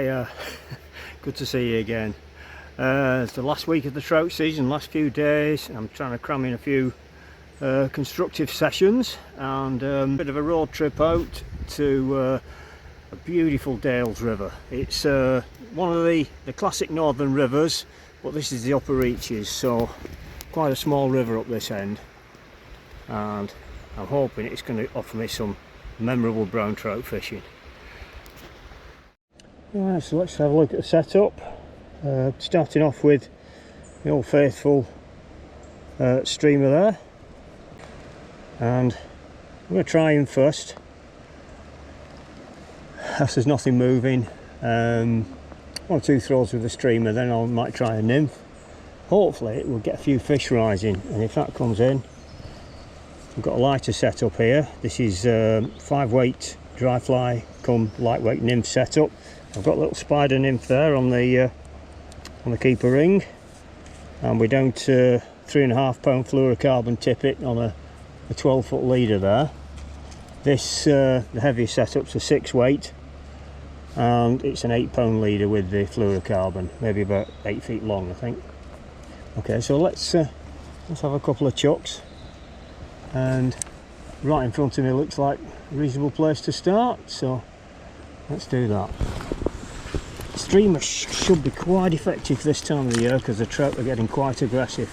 Hiya, good to see you again. It's the last week of the trout season, last few days. I'm trying to cram in a few constructive sessions and a bit of a road trip out to a beautiful Dales River. It's one of the classic northern rivers, but this is the upper reaches, so quite a small river up this end, and I'm hoping it's going to offer me some memorable brown trout fishing. Right, so let's have a look at the setup. Starting off with the old faithful streamer there, and I'm going to try him first. As there's nothing moving, 1 or 2 throws with the streamer, then I might try a nymph. Hopefully we'll get a few fish rising, and if that comes in, I've got a lighter setup here. This is 5-weight dry fly come lightweight nymph setup. I've got a little spider nymph there on the keeper ring, and we're down to 3.5 pound fluorocarbon tippet on a 12-foot leader there. This the heaviest setup's a 6-weight, and it's an 8-pound leader with the fluorocarbon, maybe about 8 feet long, I think. Okay, so let's have a couple of chucks, and right in front of me looks like a reasonable place to start, so let's do that. Streamer should be quite effective this time of the year because the trout are getting quite aggressive.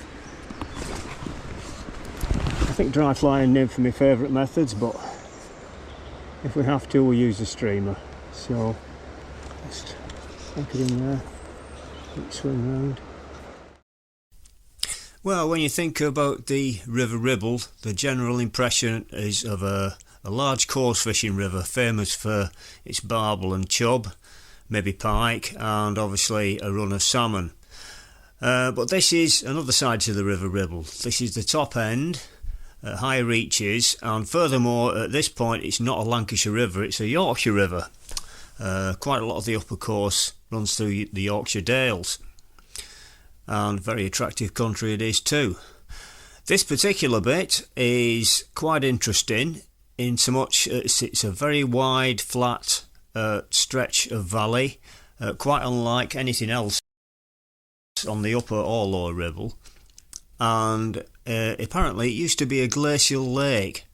I think dry fly and nymph are my favourite methods, but if we have to, we'll use the streamer. So just plonk it in there, swing round. Well, when you think about the River Ribble, the general impression is of a large coarse fishing river, famous for its barbel and chub, maybe pike, and obviously a run of salmon. But this is another side to the River Ribble. This is the top end, higher reaches, and furthermore at this point it's not a Lancashire river, it's a Yorkshire river. Quite a lot of the upper course runs through the Yorkshire Dales, and very attractive country it is too. This particular bit is quite interesting in so much it's a very wide flat stretch of valley, quite unlike anything else on the upper or lower Ribble, and apparently it used to be a glacial lake,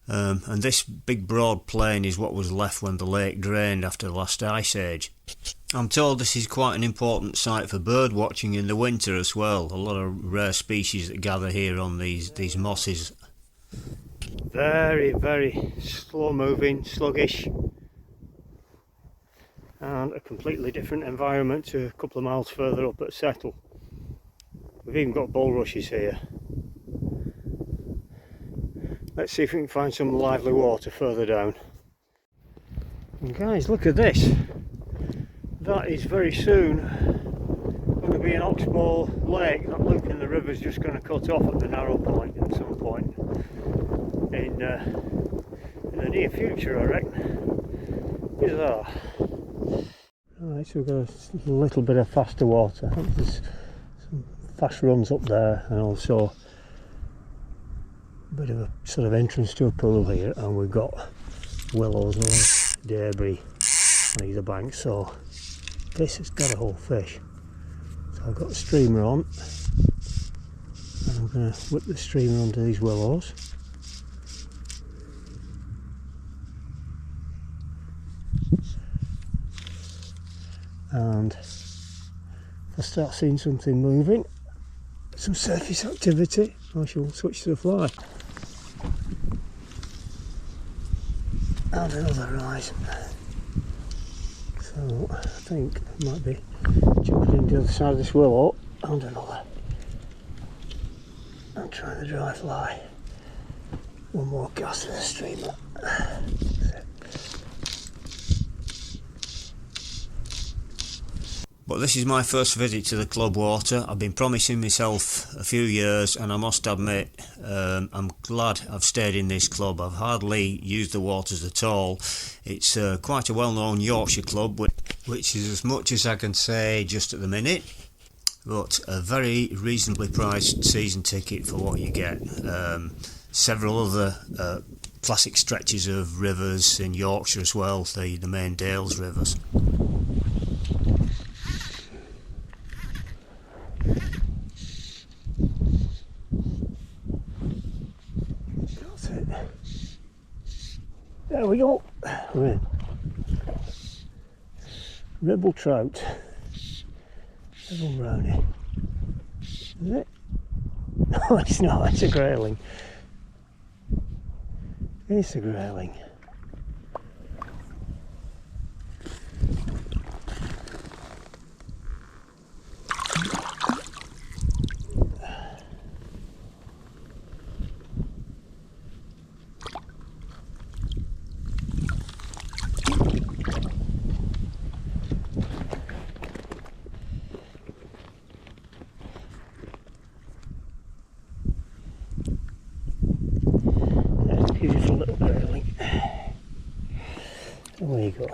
and this big broad plain is what was left when the lake drained after the last ice age. I'm told this is quite an important site for bird watching in the winter as well. A lot of rare species that gather here on these mosses. Very, very slow moving, sluggish, and a completely different environment to a couple of miles further up at Settle. We've even got bulrushes here. Let's see if we can find some lively water further down. And guys, look at this. That is very soon going to be an oxbow lake. That loop in the river is just going to cut off at the narrow point at some point in the near future, I reckon. Bizarre. Right, so we've got a little bit of faster water. I think there's some fast runs up there, and also a bit of a sort of entrance to a pool here, and we've got willows or debris on either bank, so this has got a whole fish. So I've got the streamer on, and I'm going to whip the streamer onto these willows. And if I start seeing something moving, some surface activity, I shall switch to the fly. And another rise. So I think I might be jumping into the other side of this willow, and another. I'm trying the dry fly. One more cast with the streamer. But this is my first visit to the club water. I've been promising myself a few years, and I must admit I'm glad I've stayed in this club. I've hardly used the waters at all. It's quite a well-known Yorkshire club, which is as much as I can say just at the minute, but a very reasonably priced season ticket for what you get. Several other classic stretches of rivers in Yorkshire as well, the main Dales rivers. we go. We're in. Ribble trout. Ribble brownie. Is it? No, it's not. It's a grayling. It's a grayling. Beautiful little grayling. There you go.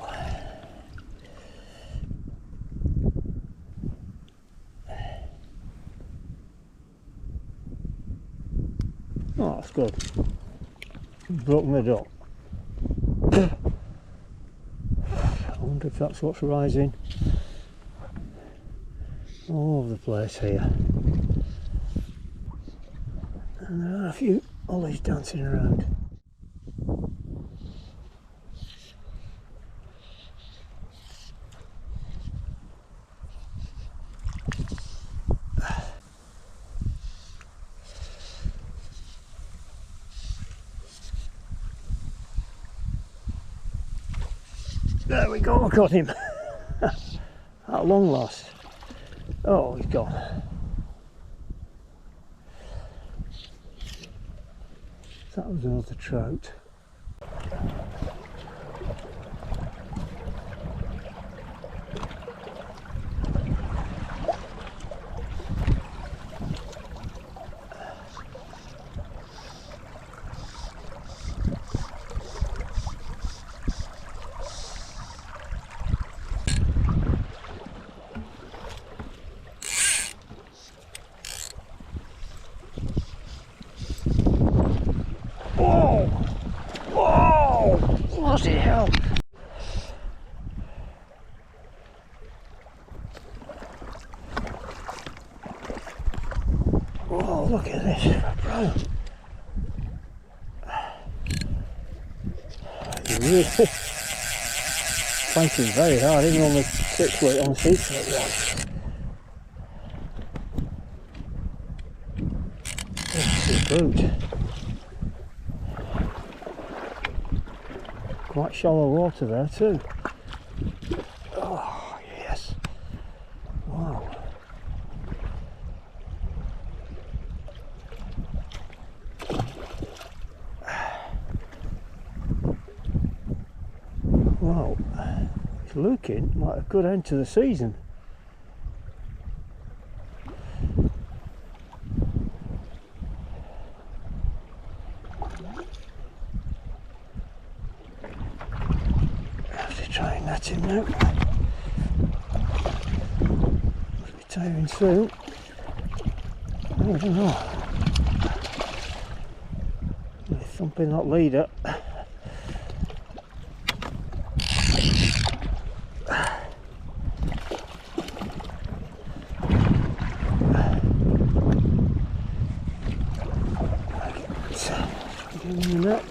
Oh, that's good. Broken the duck. I wonder if that's what's rising all over the place here. And there are a few ollies dancing around. There we go, I got him. At long last. Oh, he's gone. That was another trout. Whoa! Whoa! Bloody hell! Whoa, look at this, brown. You're really fighting very hard, even on the 6 weight on sea like that. That's a brute. Quite shallow water there too. Oh yes. Wow. Wow. It's looking like a good end to the season. Try and net him now. Must be tiring soon. I don't know. Really thumping that leader. Get him in the net.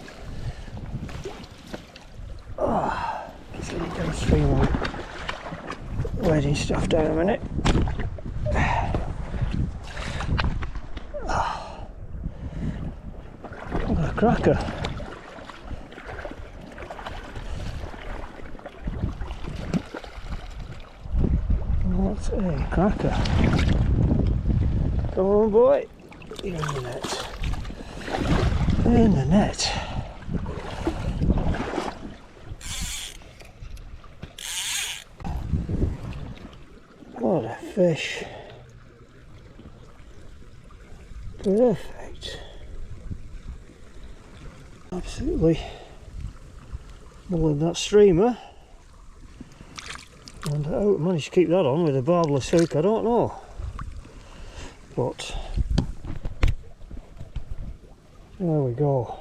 Downstream wading stuff down a minute. Oh, what a cracker! What a cracker! Come on, boy! In the net. In the net. What a fish. Perfect. Absolutely mulling that streamer. And how I managed to keep that on with a barbless hook, I don't know. But there we go.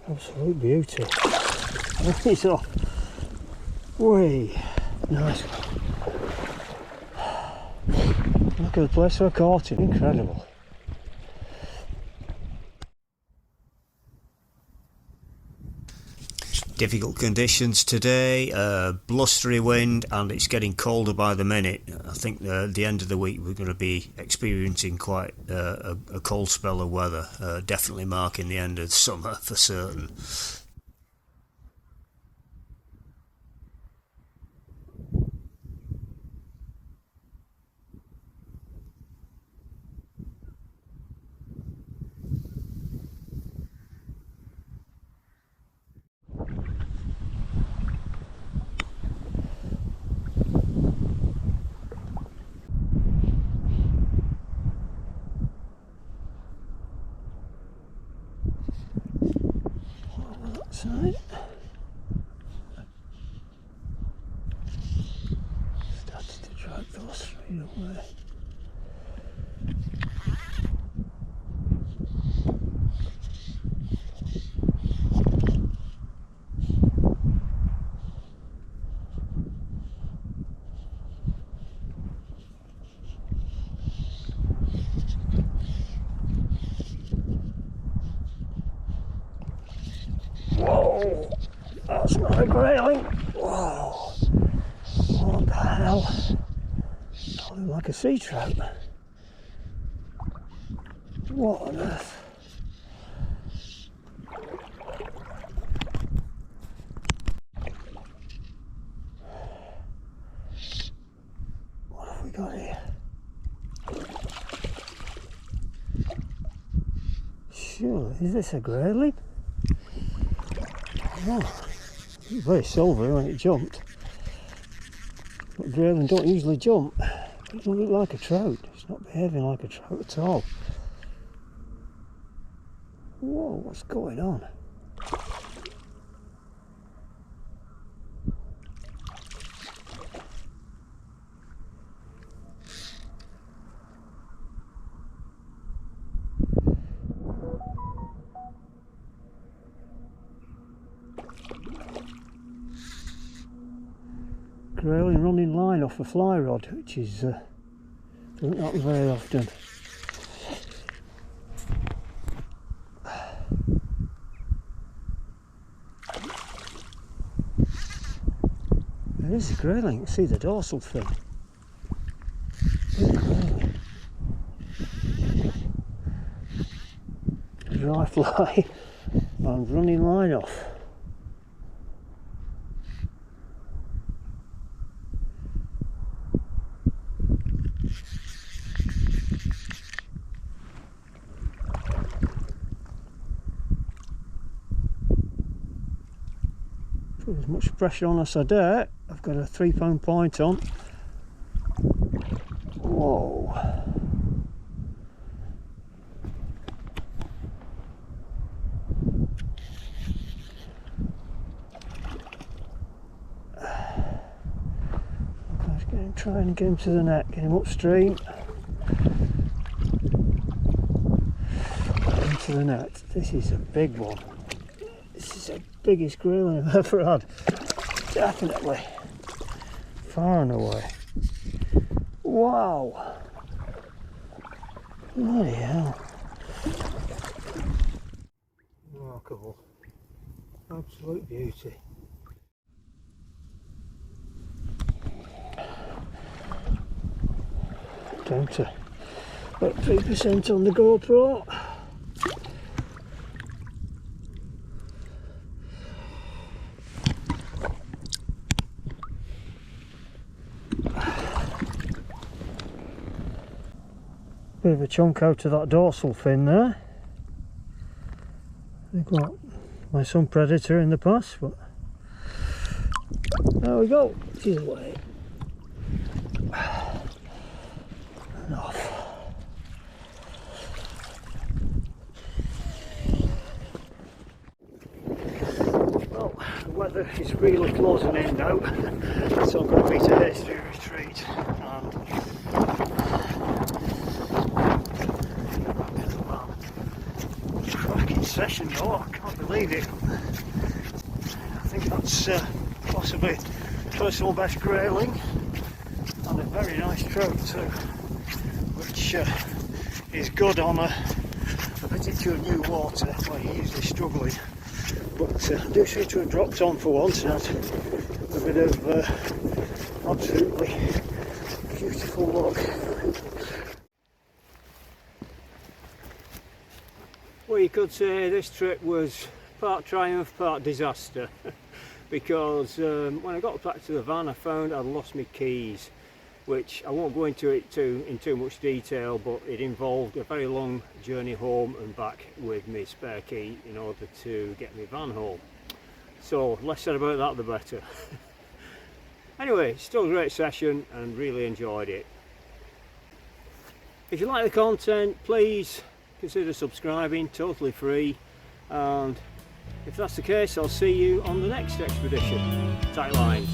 Absolute beauty. He's off. Way. Nice. Look at the place I caught him, incredible. Difficult conditions today, blustery wind, and it's getting colder by the minute. I think the end of the week we're going to be experiencing quite a cold spell of weather, definitely marking the end of summer for certain. Side. Started to drag those straight away. Whoa, that's not a grayling. Whoa, what the hell? That looked like a sea trout. What on earth? What have we got here? Sure, is this a grayling? Oh, very silvery when it jumped. But grayling don't usually jump. It doesn't look like a trout. It's not behaving like a trout at all. Whoa, what's going on? Grayling running line off a fly rod, which is doesn't happen very often. There is a grayling. You can see the dorsal fin. There's a grayling. Dry fly and running line off. Put as much pressure on as I dare. I've got a 3 pound point on. Whoa. I'm trying to get him to the net, get him upstream. Into the net. This is a big one. This is the biggest grayling I've ever had. Definitely. Far and away. Wow. Bloody hell. Remarkable. Absolute beauty. Down to about 3% on the GoPro. Bit of a chunk out of that dorsal fin there. I've got my sun predator in the past, but there we go. She's away. And off. Well, the weather is really closing in now, so I'm going to be today's retreat. And cracking session, oh, I can't believe it. I think that's possibly personal best grayling, and a very nice trout too, which is good on a particular new water where you're usually struggling But I do seem to have dropped on for once and had a bit of absolutely beautiful luck. Well, you could say this trip was part triumph, part disaster. Because when I got back to the van, I found I'd lost my keys, which I won't go into it in too much detail, but it involved a very long journey home and back with my spare key in order to get my van home. So less said about that the better. Anyway, still a great session and really enjoyed it. If you like the content, please consider subscribing, totally free, and if that's the case, I'll see you on the next expedition. Tight lines.